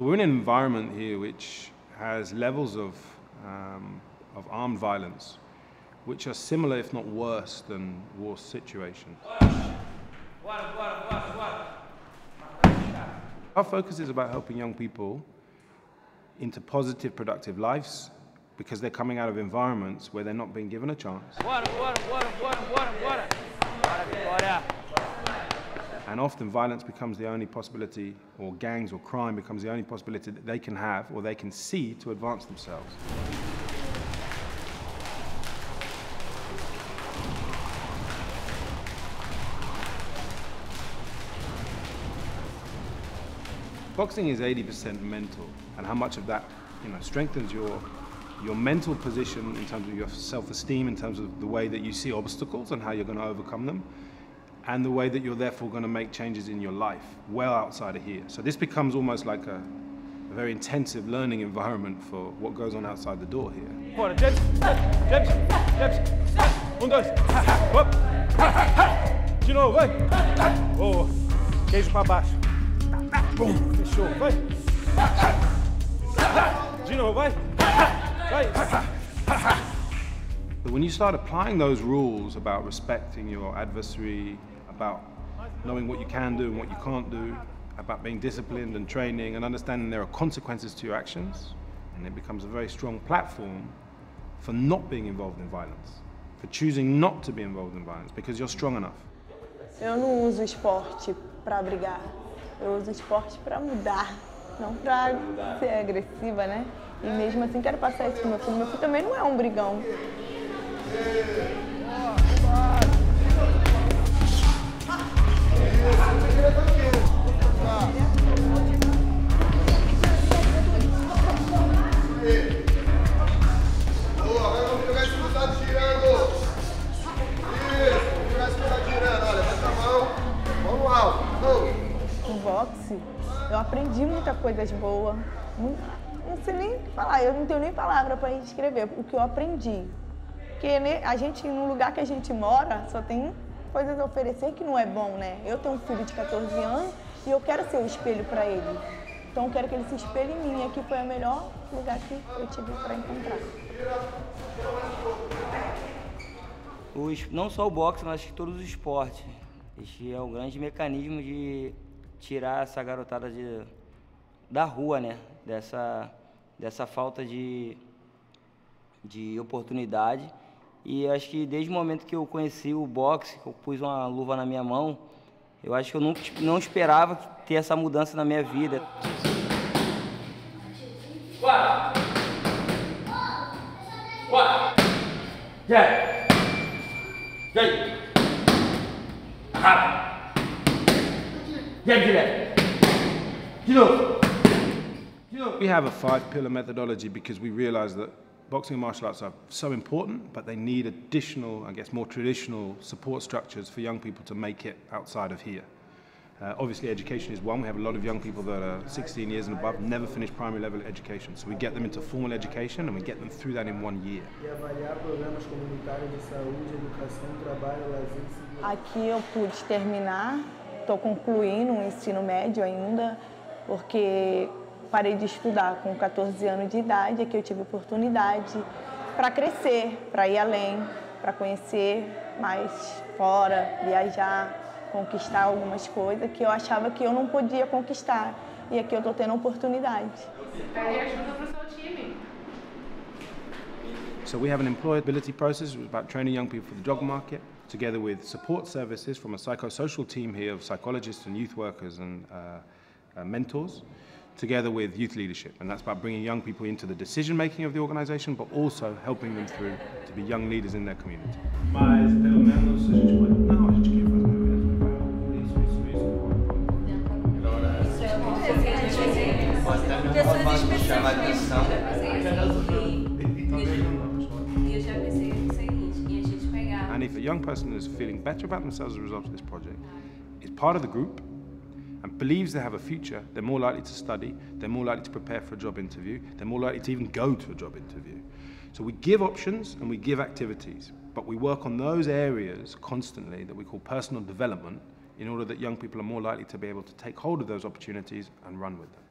We're in an environment here which has levels of armed violence which are similar, if not worse, than war situations. Our focus is about helping young people into positive, productive lives because they're coming out of environments where they're not being given a chance. And often violence becomes the only possibility, or gangs or crime becomes the only possibility that they can have or they can see to advance themselves. Boxing is 80% mental, and how much of that strengthens your mental position in terms of your self-esteem, in terms of the way that you see obstacles and how you're going to overcome them, and the way that you're therefore going to make changes in your life well outside of here. So this becomes almost like a very intensive learning environment for what goes on outside the door here. Bora, James, dois, hop, de novo, vai, boa, queijo para baixo, bom, fechou, vai, de novo, vai, But when you start applying those rules about respecting your adversary, about knowing what you can do and what you can't do, about being disciplined and training and understanding there are consequences to your actions, and it becomes a very strong platform for not being involved in violence, for choosing not to be involved in violence because you're strong enough. Eu não uso esporte para brigar, eu uso esporte para mudar, não para ser agressiva, né? E mesmo assim quero passar isso pro meu filho. Meu filho também não é um brigão. No boxe, eu aprendi muita coisa boa. Não sei nem falar, eu não tenho nem palavra para descrever o que eu aprendi. Porque a gente, no lugar que a gente mora, só tem coisas a oferecer que não é bom, né? Eu tenho um filho de 14 anos e eu quero ser o espelho para ele. Então eu quero que ele se espelhe em mim. Aqui foi o melhor lugar que eu tive para encontrar. Não só o boxe, mas todos os esportes. Este é o grande mecanismo de tirar essa garotada da rua, né? Dessa falta de oportunidade. E acho que desde o momento que eu conheci o boxe, que eu pus uma luva na minha mão, eu acho que eu não esperava ter essa mudança na minha vida. We have a 5-pillar methodology because we realize that boxing and martial arts are so important, but they need additional, I guess, more traditional support structures for young people to make it outside of here. Obviously, education is one. We have a lot of young people that are 16 years and above, never finished primary level education. So we get them into formal education and we get them through that in 1 year. Aqui eu pude terminar, estou concluindo o ensino médio ainda, porque parei de estudar com 14 anos de idade, aqui eu tive oportunidade para crescer, para ir além, para conhecer mais fora, viajar, conquistar algumas coisas que eu achava que eu não podia conquistar. E aqui eu estou tendo oportunidade. Ajuda para o seu time. So we have an employability process about training young people for the job market, together with support services from a psychosocial team here of psychologists and youth workers and mentors, together with youth leadership, and that's about bringing young people into the decision making of the organization, but also helping them through to be young leaders in their community. Mas pelo menos a gente pode, não, a gente quer fazer um evento And if a young person is feeling better about themselves as a result of this project, is part of the group, and believes they have a future, they're more likely to study, they're more likely to prepare for a job interview, they're more likely to even go to a job interview. So we give options and we give activities, but we work on those areas constantly that we call personal development in order that young people are more likely to be able to take hold of those opportunities and run with them.